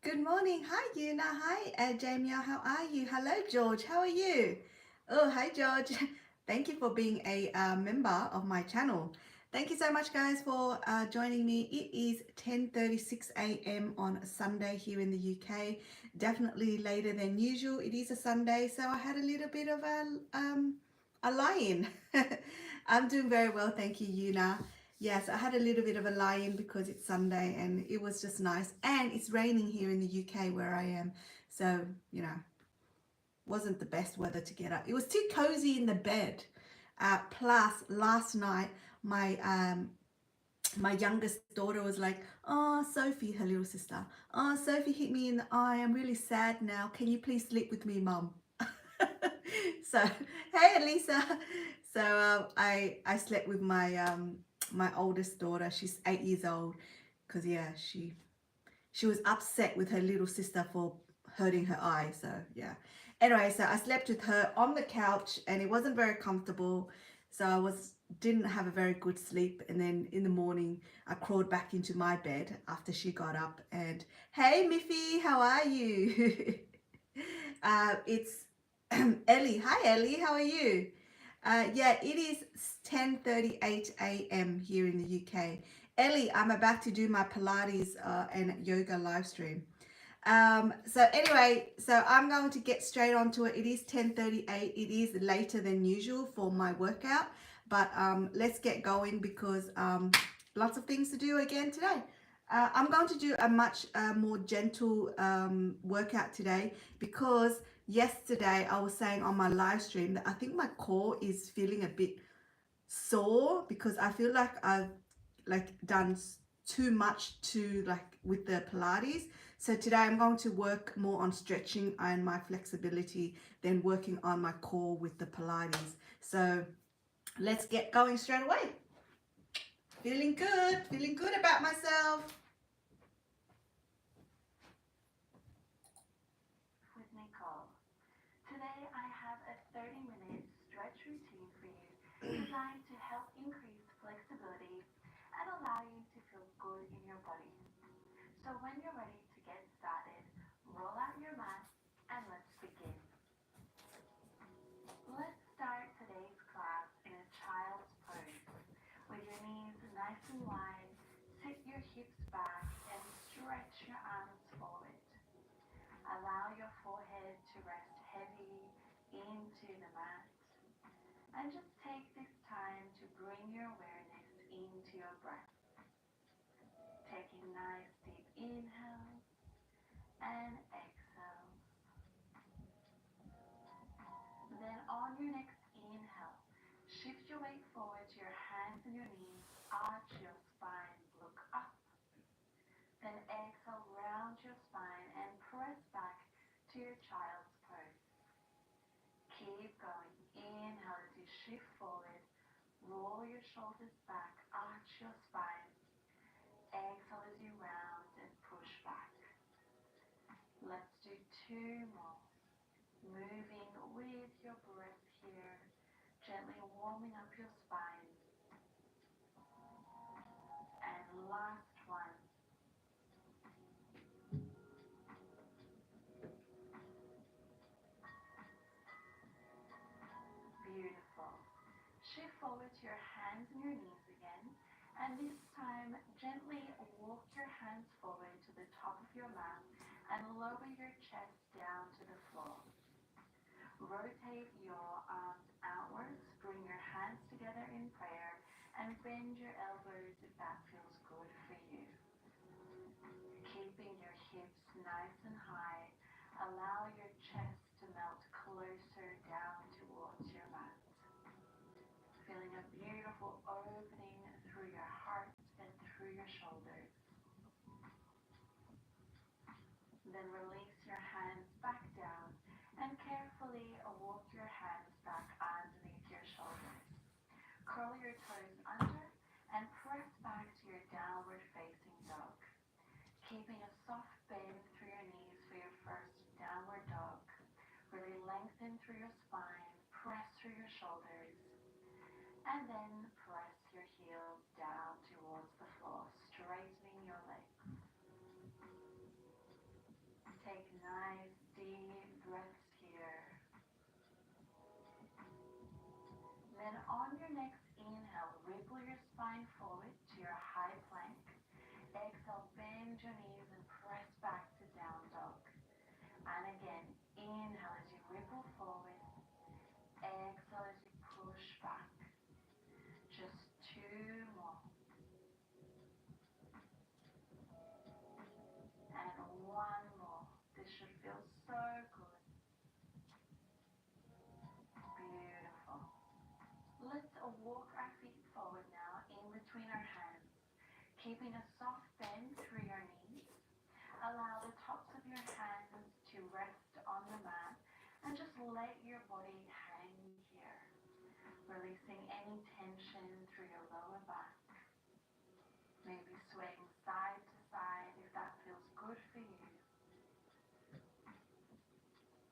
Good morning. Hi, Yuna. Hi, Jamie. How are you? Hello, George. How are you? Oh, hi, George. Thank you for being a member of my channel. Thank you so much, guys, for joining me. It is 10:36 a.m. on Sunday here in the UK. Definitely later than usual. It is a Sunday, so I had a little bit of a lie-in. I'm doing very well, thank you, Yuna. Yes, I had a little bit of a lie-in because it's Sunday and it was just nice. And it's raining here in the UK where I am. So, you know, wasn't the best weather to get up. It was too cozy in the bed. Plus, last night, my youngest daughter was like, "Oh, Sophie," her little sister. "Oh, Sophie hit me in the eye. I'm really sad now. Can you please sleep with me, Mum?" So, hey, Elisa. So I slept with my oldest daughter. She's 8 years old, because yeah, she was upset with her little sister for hurting her eye. So yeah. Anyway, so I slept with her on the couch and it wasn't very comfortable. So didn't have a very good sleep, and then in the morning I crawled back into my bed after she got up. And hey, Miffy, how are you? It's Ellie. Hi, Ellie. How are you? Yeah, it is 10:38 a.m. here in the UK. Ellie, I'm about to do my Pilates and yoga live stream. So anyway, so I'm going to get straight onto it. It is 10:38. It is later than usual for my workout, but let's get going because lots of things to do again today. I'm going to do a much more gentle workout today because yesterday I was saying on my live stream that I think my core is feeling a bit sore because I feel like I've done too much to with the Pilates. So today I'm going to work more on stretching and my flexibility than working on my core with the Pilates. So let's get going straight away. Feeling good about myself. With Nicole. Today I have a 30-minute stretch routine for you designed to help increase flexibility and allow you to feel good in your body. So when you're ready to get started, roll out your mat and let's begin. Let's start today's class in a child's pose. With your knees nice and wide, sit your hips back and stretch your arms forward. Allow your forehead to rest heavy into the mat. And just take this time to bring your awareness into your breath. Taking nice deep inhales and exhales. Then on your next inhale, shift your weight forward to your hands and your knees, arch your spine, look up. Then exhale, round your spine and press back to your child's pose. Keep going. Inhale as you shift forward, roll your shoulders back, arch your spine. Exhale as you round and push back. Let's do 2 more. Moving with your breath here, gently warming up your spine. And last one. Beautiful. Shift forward to your hands and your knees again. And this time, gently walk your hands forward to the top of your mat and lower your chest down to the floor. Rotate your arms outwards, bring your hands together in prayer, and bend your elbows if that feels good for you. Keeping your hips nice and high, allow your chest to melt closer down towards your mat. Feeling a beautiful opening through your heart and through your shoulders. Then release your hands back down and carefully walk your hands back underneath your shoulders. Curl your toes under and press back to your downward facing dog. Keeping a soft bend through your knees for your first downward dog. Really lengthen through your spine, press through your shoulders, and then press your heels down towards the floor, straightening your legs. Take nice deep breaths here. Then on your next inhale, ripple your spine forward to your high plank. Exhale, bend your knees and press back to down dog. And again, inhale as you ripple forward. Exhale as you push back. Just two more. And one more. This should feel so good. Beautiful. Let's walk our feet forward now in between our hands, keeping a soft bend through your knees. Allow the tops of your hands to rest on the mat and just let your body hang here, releasing any tension through your lower back. Maybe swaying side to side if that feels good for you.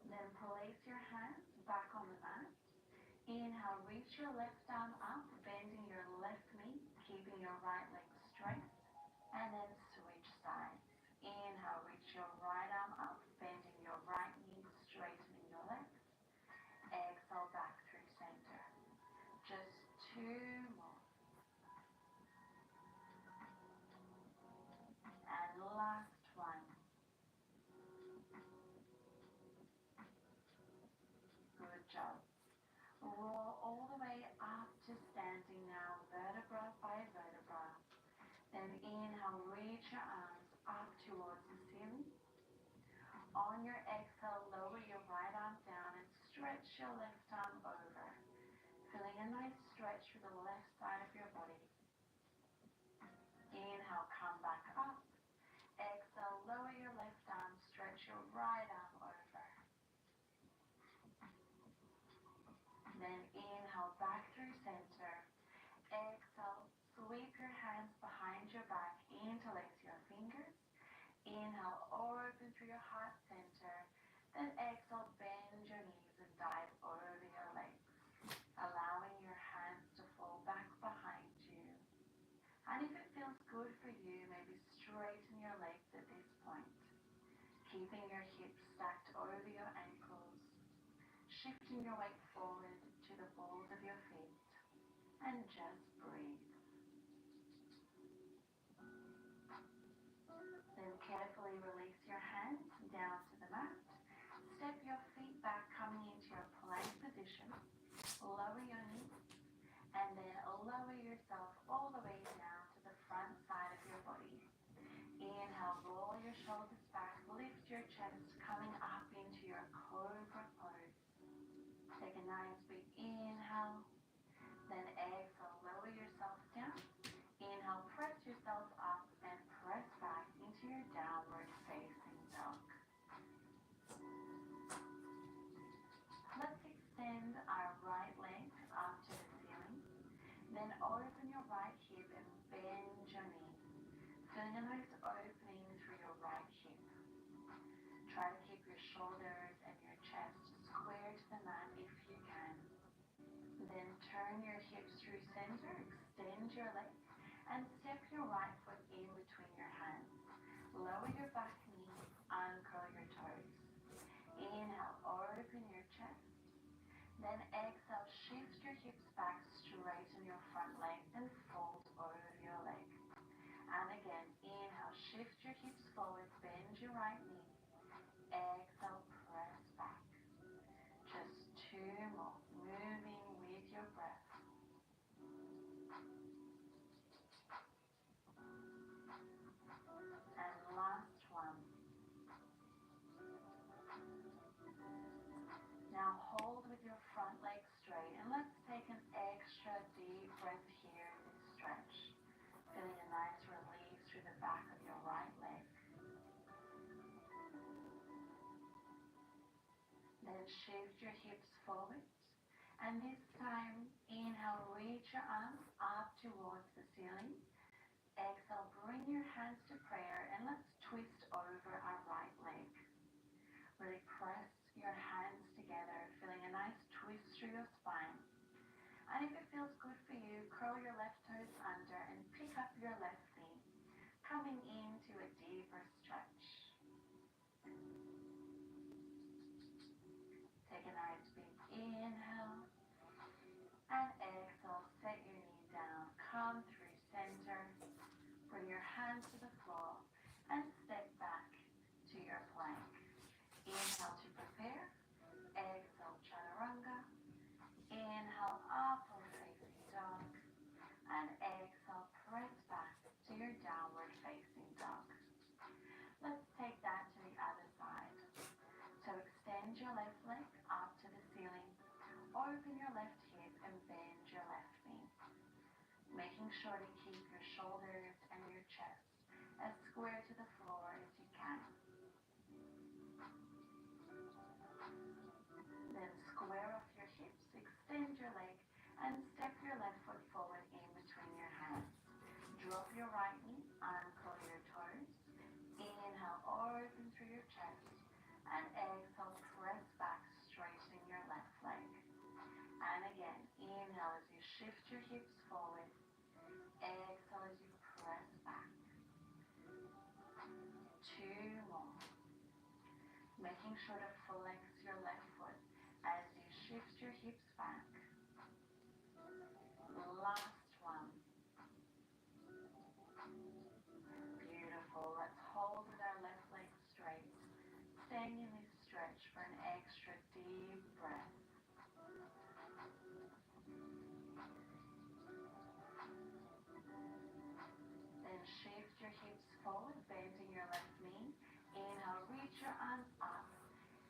Then place your hands back on the mat. Inhale, reach your left arm up, bending your left knee, keeping your right leg straight, and then switch sides. Inhale, reach your right arm up, bending your right knee, straightening your left. Exhale, back through center. Just two more. And last one. Good job. Roll all the way up to standing now, vertebra by vertebra. Then inhale, reach your arms up towards the ceiling. On your exhale, lower your right arm down and stretch your left arm over, feeling a nice stretch through the left side of your body. Inhale, come back up. Exhale, lower your left arm, stretch your right arm over. Then inhale, back through center. Exhale, sweep your hands behind your back, interlace your fingers. Inhale, open through your heart center. Then exhale, bend your knees and dive over your legs, allowing your hands to fall back behind you. And if it feels good for you, maybe straighten your legs at this point, keeping your hips stacked over your ankles, shifting your weight forward to the balls of your feet, and just breathe. Then carefully release your hands down to the mat. Step your feet back, coming into your plank position. Lower your knees, and then lower yourself all the way down to the front side of your body. Inhale, roll your shoulders back, lift your chest, coming up into your cobra pose. Take a nice big inhale, then exhale, lower yourself down. Inhale, press yourself up and press back into your downward facing dog. Let's extend our right leg up to the ceiling. Then open your right hip and bend your knee, feeling a nice opening through your right hip. Try to keep your shoulders and your chest square to the mat if you can. Then turn your hips through center, extend your leg, and step your right foot in between your hands. Lower your back knee, uncurl your toes. Inhale, open your chest. Then exhale, shift your hips back, straighten your front leg, and fold over your leg. And again, inhale, shift your hips forward, bend your right knee. Exhale, press back. Just two more, moving with your breath. And last one. Now hold with your front leg straight, and let's take an extra deep breath here in this stretch, feeling a nice release through the back of your right leg. Then shift your hips forward, and this time inhale, reach your arms up towards the ceiling. Exhale, bring your hands to prayer, and let's twist over our right leg. Really press your hands together, feeling a nice twist through your spine. And if it feels good for you, curl your left toes under and pick up your left knee, coming into a deeper stretch. open your left hip and bend your left knee. Making sure to keep your shoulders and your chest as square to the floor as you can. Then square off your hips, extend your leg, and step your left foot forward in between your hands. Drop your right knee, uncurl your toes. Inhale, open through your chest. And exhale, press back, straightening your left leg. And again, inhale as you shift your hips forward. Exhale as you press back. 2 more. Making sure to flex your left foot as you shift your hips back. Last one. Beautiful. Let's hold with our left leg straight. Staying in this stretch for an extra deep breath. Then shift your hips forward, bending your left knee. Inhale, reach your arms up.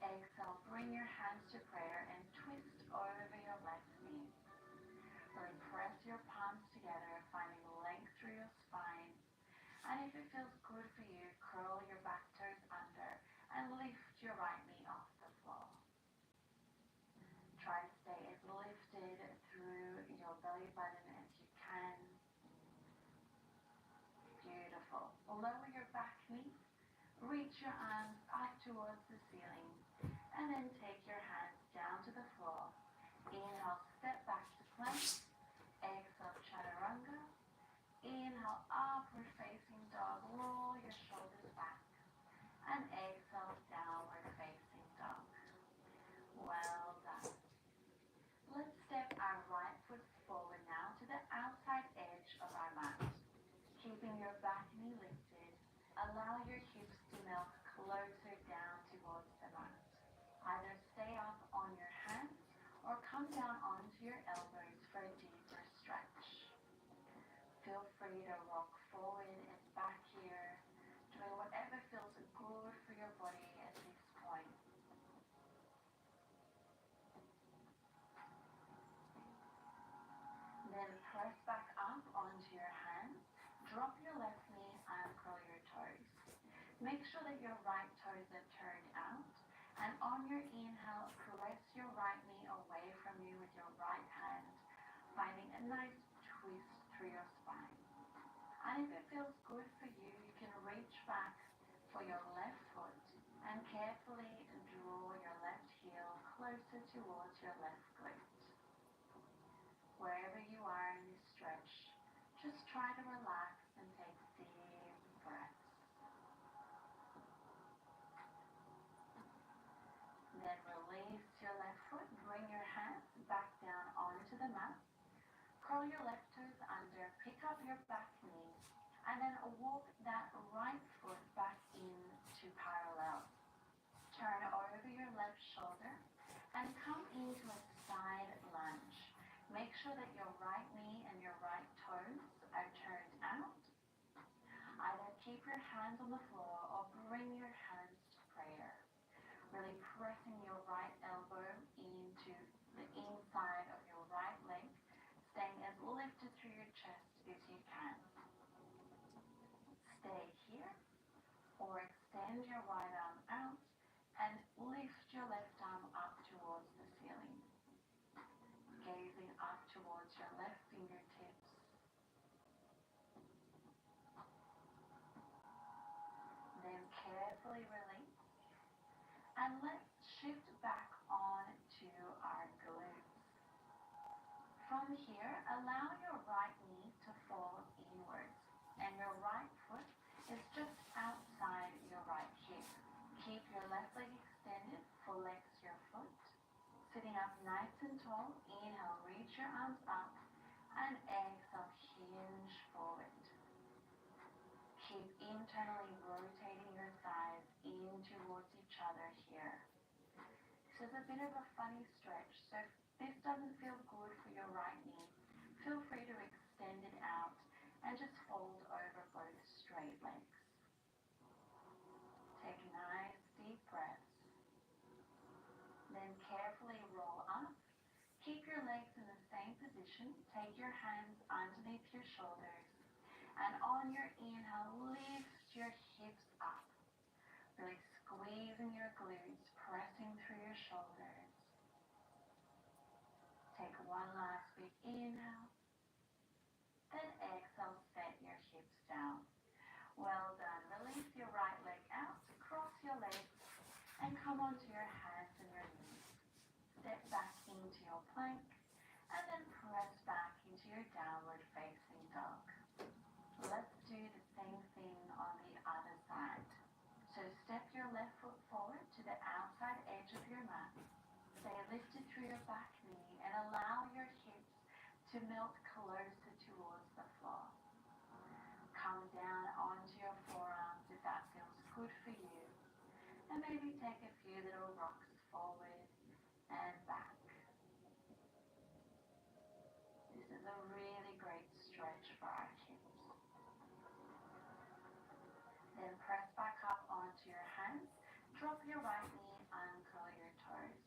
Exhale, bring your hands to prayer and twist over your left knee. Really press your palms together, finding length through your spine. And if it feels good for you, curl your back toes under and lift your right knee off the floor. Try to stay as lifted through your belly button as you can. Beautiful. Lower your back knee, reach your arms up towards the ceiling, and then take your hands down to the floor. Inhale, step back to plank. Exhale, chaturanga. Inhale, upward facing dog. Roll your shoulders back. And exhale, downward facing dog. Well done. Let's step our right foot forward now to the outside edge of our mat. Keeping your back knee lifted, allow your hips to melt closer down towards the mat. Either stay up on your hands or come down onto your elbows for a deeper stretch. Feel free to rock forward and back here, doing whatever feels good for your body at this point. Then press back up onto your hands. Drop your left knee and curl your toes. Make sure that your right toes are turned out. And on your inhale, press your right knee away from you with your right hand, finding a nice twist through your spine. And if it feels good for you, you can reach back for your left foot and carefully draw your left heel closer towards your left glute. Wherever you are in this stretch, just try to relax and take deep breaths. Then release your left foot, bring your hands back down onto the mat. Curl your left toes under, pick up your back knee, and then walk that right foot back into parallel. Turn over your left shoulder and come into a side lunge. Make sure that your right knee and your right toes are turned out. Either keep your hands on the floor or bring your hands to prayer. Really pressing your right elbow into the inside of your right leg, staying as lifted through your chest as you can. Stay here or extend your right arm out and lift your left arm up towards the ceiling. Gazing up towards your left fingertips. Then carefully release. And let's shift back on to our glutes. From here, allow your right knee to fall inwards and your right foot is just outside your right hip. Keep your left leg extended, flex your foot. Sitting up nice and tall, inhale, reach your arms up, and exhale, hinge forward. Keep internally rotating your thighs in towards each other here. This is a bit of a funny stretch, so if this doesn't feel good for your right knee, feel free to extend it out and just fold over both straight legs. Take nice deep breaths. Then carefully roll up, Keep your legs in the same position. Take your hands underneath your shoulders. And on your inhale, lift your hips up. Really squeezing your glutes, pressing through your shoulders. Take one last big inhale. Then exhale, set your hips down. Well done. Release your right leg out, cross your legs, and come onto your hands and your knees. Step back into your plank, and then press back into your downward facing dog. Let's do the same thing on the other side. So step your left foot forward to the outside edge of your mat. Stay lifted through your back knee and allow your hips to melt closer towards the floor. Come down onto your forearms if that feels good for you. And maybe take a few little rocks forward and back. This is a really great stretch for our hips. Then press back up onto your hands. Drop your right knee, uncurl your toes.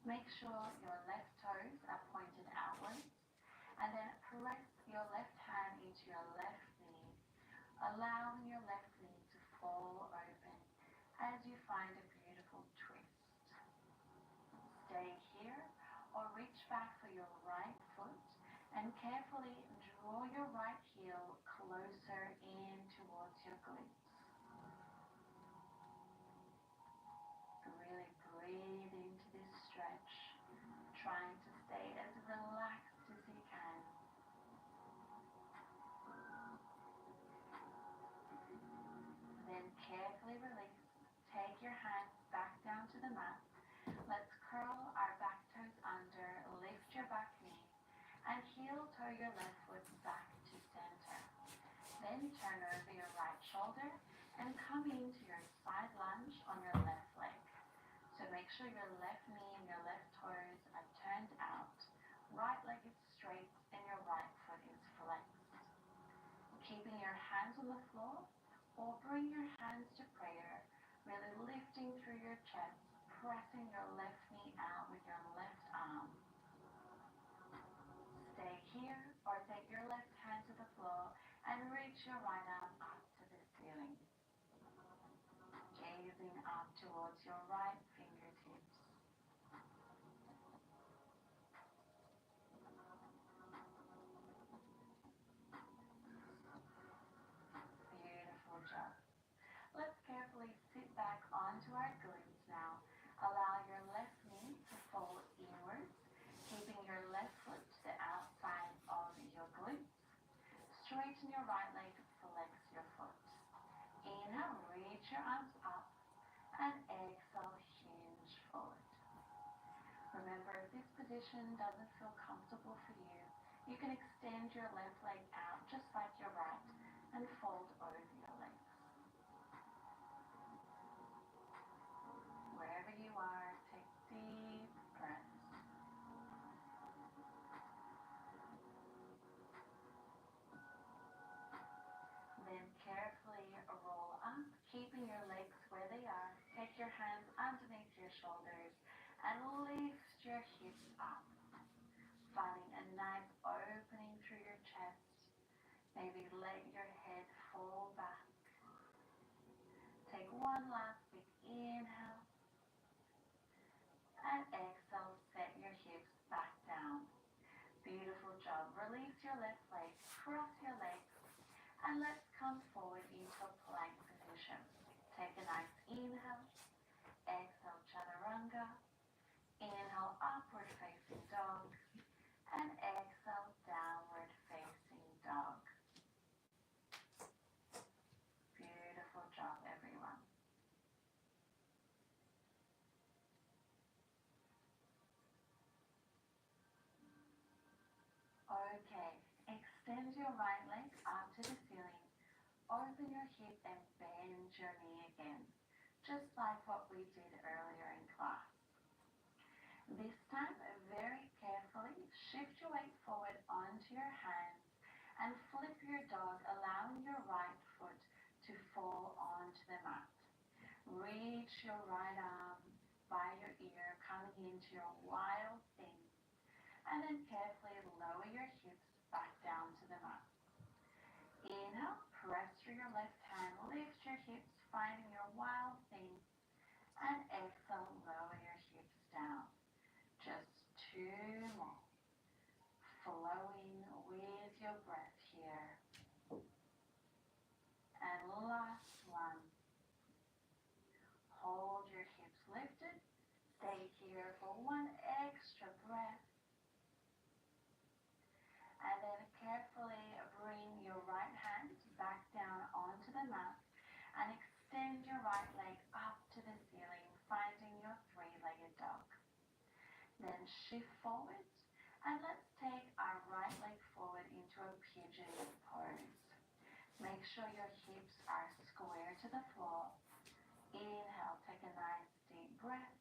Make sure your left toes are pointed outwards. And then press your left hand into your left knee, allowing your left knee to fall open as you find a beautiful twist. Stay here or reach back for your right foot and carefully draw your right heel closer in towards your glutes. Really breathe into this stretch, trying to stay as relaxed as you can. Then carefully release. Take your hands back down to the mat. Let's curl our back toes under, lift your back knee, and heel toe your left foot back to center. Then turn over your right shoulder and come into your side lunge on your left leg. So make sure your left knee and your left toes are turned out, right leg is straight, and your right foot is flexed. Keeping your hands on the floor, or bring your hands to prayer, really lifting through your chest, pressing your left knee out with your left arm. Stay here or take your left hand to the floor and reach your right arm up to the ceiling. Gazing up towards your right fingertips. Beautiful job. Let's carefully sit back onto our glutes now. Allow your left knee to fall inwards, keeping your left foot to the outside of your glutes. Straighten your right leg, flex your foot. Inhale, reach your arms up, and exhale, hinge forward. Remember, if this position doesn't feel comfortable for you, you can extend your left leg out just like your right and fold over your legs. Wherever you are, take deep breaths. Then carefully roll up, keeping your legs where they are. Take your hands underneath your shoulders and lift your hips up, finding a nice opening through your chest. Maybe let your head fall back. Take one last big inhale and exhale, set your hips back down. Beautiful job. Release your left leg, cross your legs, and let's come forward into a plank position. Take a nice inhale, exhale, chaturanga. Inhale, upward facing dog, and exhale, downward facing dog. Beautiful job, everyone. Okay, extend your right leg up to the ceiling. Open your hip and bend your knee again, just like what we did earlier in class. This time, very carefully, shift your weight forward onto your hands and flip your dog, allowing your right foot to fall onto the mat. Reach your right arm by your ear, coming into your wild thing. and then carefully lower your hips back down to the mat. Inhale, press through your left hand, lift your hips, finding your wild thing, and exhale, lower your hips down. Just two more. Flowing with your breath here. And last one. Hold your hips lifted. Stay here for one extra breath. And then carefully bring your right hand back down onto the mat and extend your right leg up to the ceiling, finding your three-legged dog. Then shift forward and let's take our right leg forward into a pigeon pose. Make sure your hips are square to the floor. Inhale, take a nice deep breath.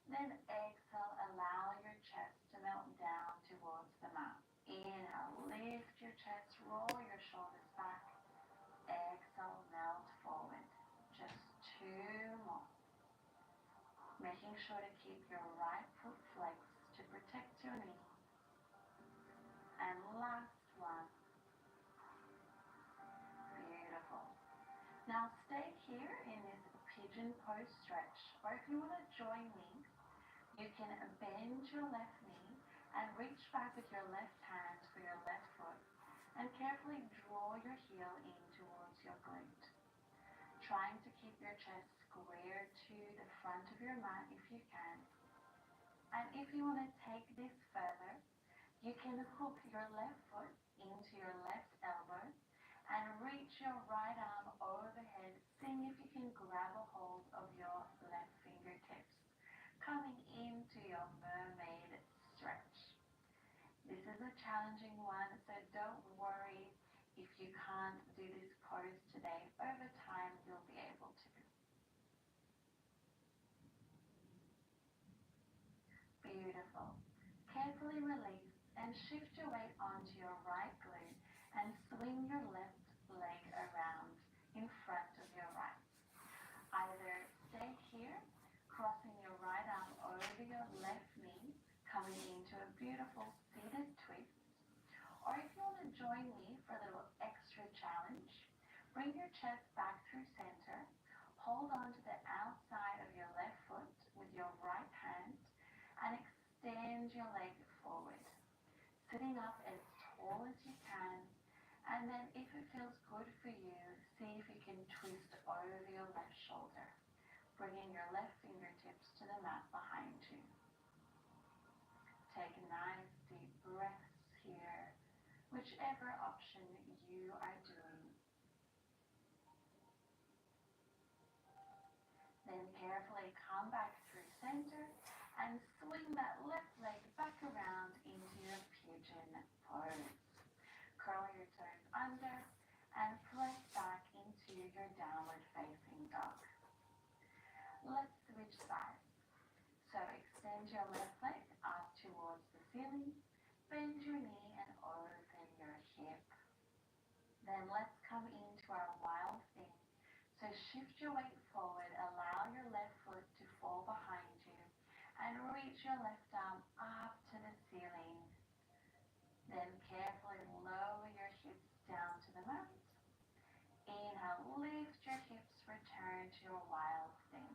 Then exhale, allow your chest to melt down towards the mat. Inhale, lift your chest, roll your shoulders back. Exhale, melt forward. Just two more. Making sure to keep your right foot flexed to protect your knee. And last one. Beautiful. Now stay here in this pigeon pose stretch, or if you want to join me, you can bend your left knee and reach back with your left hand for your left foot and carefully draw your heel in towards your glute. Trying to keep your chest square to the front of your mat if you can. And if you want to take this further, you can hook your left foot into your left elbow and reach your right arm overhead, seeing if you can grab a hold of your left fingertips, coming into your mermaid stretch. This is a challenging one, so don't worry if you can't do this pose today. Over time, you'll be able to. Beautiful. Carefully release and shift your weight onto your right glute and swing your left leg around in front of your right. Either stay here, crossing your right arm over your left knee, coming into a beautiful seated twist. Or if you want to join me for a little extra challenge, bring your chest back through center, hold on to the outside of your left foot with your right hand, and extend your leg forward. Sitting up as tall as you can, and then if it feels good for you, see if you can twist over your left shoulder, bringing your left fingertips to the mat behind you. Take nice deep breaths here, whichever option you are doing. Then carefully come back through center and swing that left leg back around into your pigeon pose. Curl your toes under and press back into your downward facing dog. Let's switch sides. So extend your left leg up towards the ceiling, bend your knee and open your hip. Then let's come into our wild thing. So shift your weight forward, allow your left foot to fall behind you and reach your left arm up to the ceiling. Then carefully lower your hips down to the mat. Inhale, lift your hips, return to your wild thing.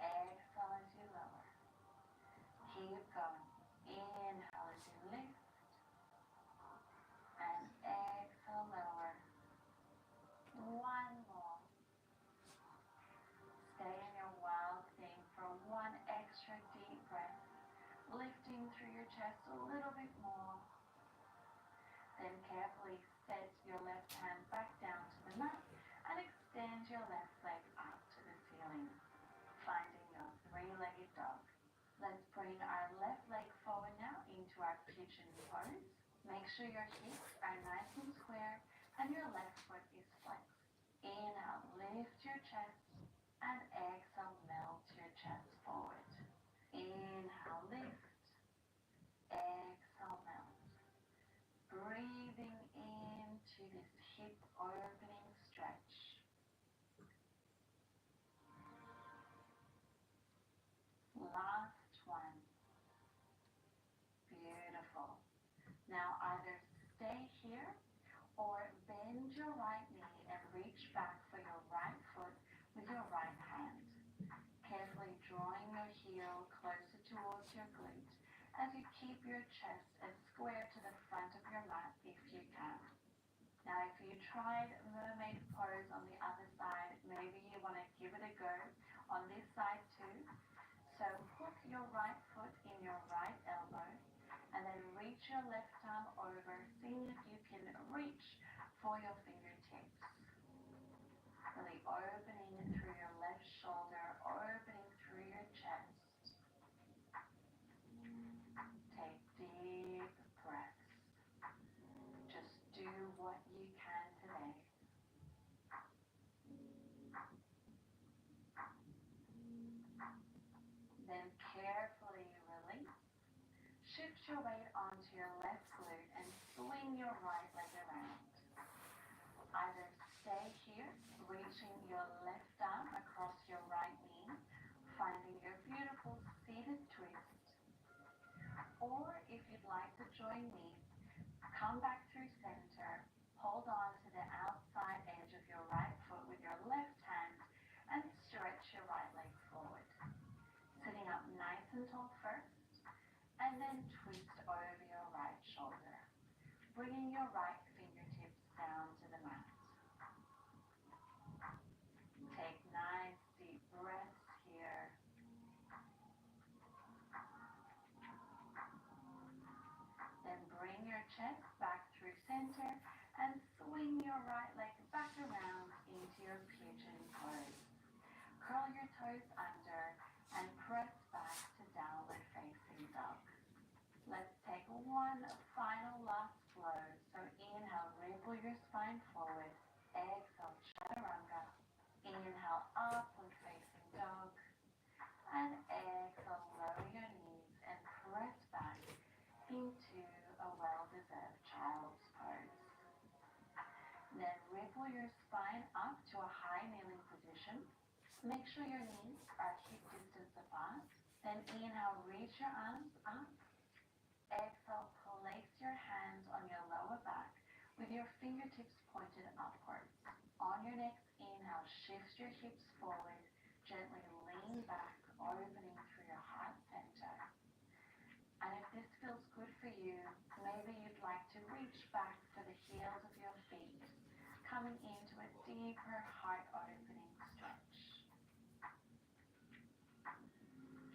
Exhale as you lower. Keep going. Inhale as you lift. And exhale, lower. One more. Stay in your wild thing for one extra deep breath, lifting through your chest a little bit more. Then carefully set your left hand back down to the mat and extend your left leg up to the ceiling, finding your three-legged dog. Let's bring our left leg forward now into our pigeon pose. Make sure your hips are nice and square and your left foot is flexed. Inhale, lift your chest. And exhale, melt your chest forward. Inhale, lift. Exhale, melt. Breathing into this hip opening stretch. Last one. Beautiful. Now either stay here or bend your right knee and reach back for your right foot with your right hand. Carefully drawing your heel closer towards your glute as you keep your chest as square to the front of your mat if you can. Now if you tried mermaid pose on the other side, maybe you want to give it a go on this side too. So hook your right foot in your right elbow and then reach your left arm over, seeing if you can reach for your fingertips. Really opening through your left shoulder, opening through your chest. Take deep breaths. Just do what you can today. Then carefully release. Shift your weight onto your left glute and swing your right leg around. Either stay here, reaching your left arm across your right knee, finding your beautiful seated twist. Or if you'd like to join me, come back through center, hold on to the outside edge of your right foot with your left hand and stretch your right leg forward. Sitting up nice and tall first, and then twist over your right shoulder, bringing your right fingertips down to the mat. Take nice deep breaths here. Then bring your chest back through center and swing your right leg back around into your pigeon pose. Curl your toes under and press back to downward facing dog. Let's take one final last flow. So inhale, ripple your spine forward. Exhale, chaturanga. Inhale, upward facing dog. And exhale, lower your knees and press back into a well-deserved child's pose. Then ripple your spine up to a high kneeling position. Make sure your knees are hip distance apart. Then inhale, reach your arms up. Exhale, place your hands on your lower back with your fingertips pointed upwards. On your next inhale, shift your hips forward. Gently lean back, opening through your heart center. And if this feels good for you, maybe you'd like to reach back for the heels of your feet, coming into a deeper heart opening stretch.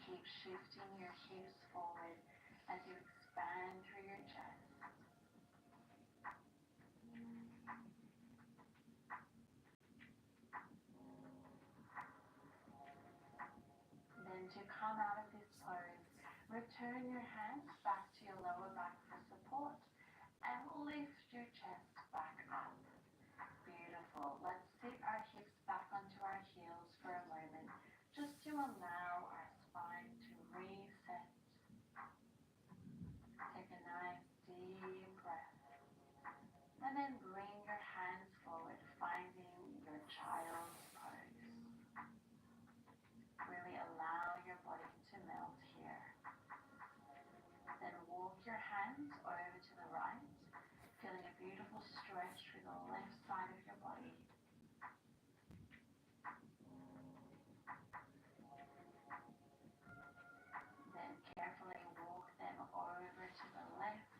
Keep shifting your hips forward as you expand through your chest. Then to come out of this pose, return your hands back to your lower back for support and lift your chest back up. Beautiful. Let's sit our hips back onto our heels for a moment, just to allow our spine to reset. Take a nice deep breath. And then bring your hands forward, finding your child's pose. Really allow your body to melt here. Then walk your hands over to the right, feeling a beautiful stretch through the left side of your body. Then carefully walk them over to the left,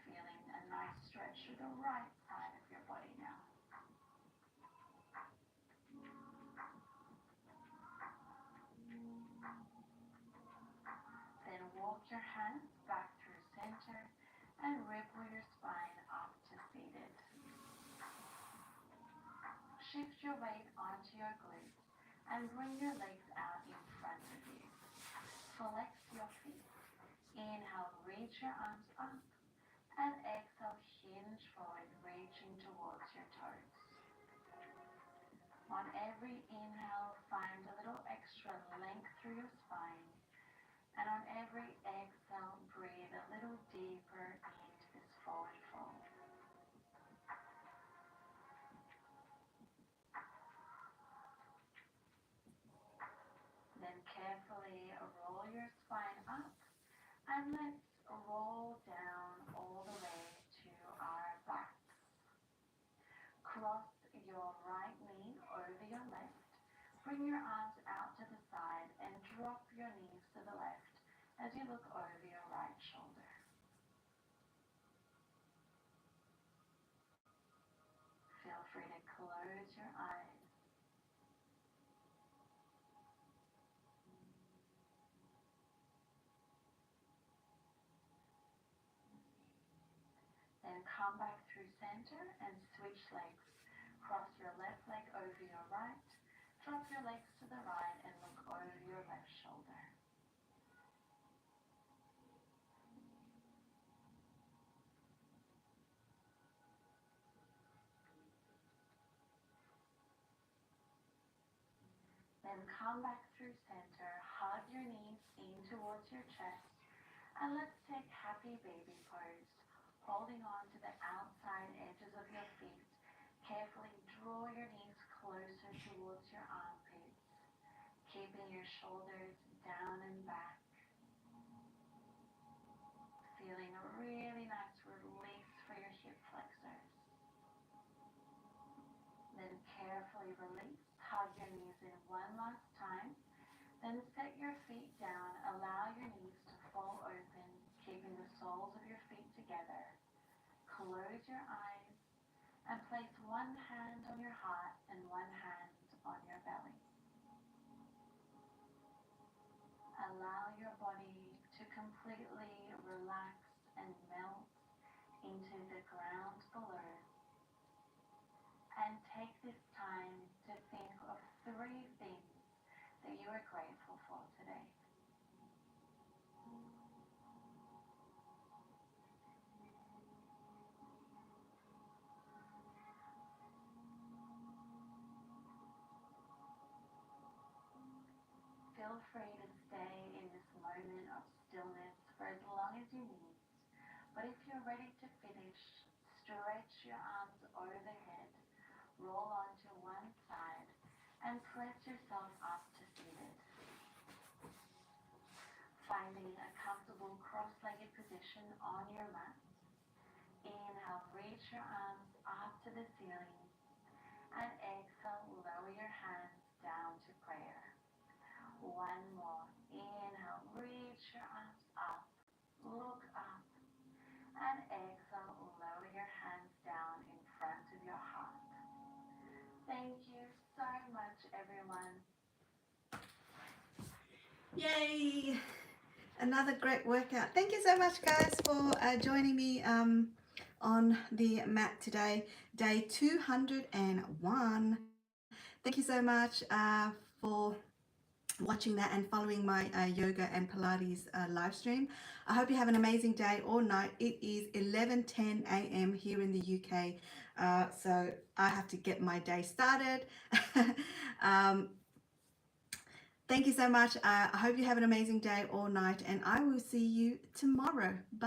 feeling a nice stretch through the right side of your body now. Then walk your hands back through center and ripple your spine up to seated. Shift your weight onto your glutes and bring your legs out in front of you. Flex your feet. Inhale, reach your arms up. And exhale, hinge forward, reaching towards your toes. On every inhale, find a little extra length through your spine. And on every exhale, breathe a little deeper into this forward fold. Then carefully roll your spine up and let's roll down all the way to our backs. Cross your right knee over your left. Bring your arms out to the side and drop your knees to the left as you look over your right shoulder. Feel free to close your eyes. Then come back through center and switch legs. Cross your left leg over your right. Drop your legs to the right and look over your left shoulder. Then come back through center, hug your knees in towards your chest, and let's take happy baby pose, holding on to the outside edges of your feet. Carefully draw your knees closer towards your armpits, keeping your shoulders down and back. Feeling a really nice release for your hip flexors. Then carefully release, hug your knees in one last time. Then set your feet down, allow your knees to fall open, keeping the soles of your feet together. Close your eyes and place one hand on your heart and one hand on your belly. Allow your body to completely relax and melt into the ground below. And take this time to think of 3 things that you are grateful for today. Feel free to stay in this moment of stillness for as long as you need. But if you're ready to finish, stretch your arms overhead, roll onto one side, and press yourself up to seated. Finding a comfortable cross-legged position on your mat. Inhale, reach your arms up to the ceiling, and exhale, lower your hands down to prayer. One more. Inhale, reach your arms up, look up, and exhale, lower your hands down in front of your heart. Thank you so much, everyone. Yay! Another great workout. Thank you so much, guys, for joining me on the mat today, day 201. Thank you so much for watching that and following my yoga and Pilates live stream. I hope you have an amazing day or night. It is 11:10 a.m. here in the UK, so I have to get my day started. Thank you so much. I hope you have an amazing day or night, and I will see you tomorrow. Bye.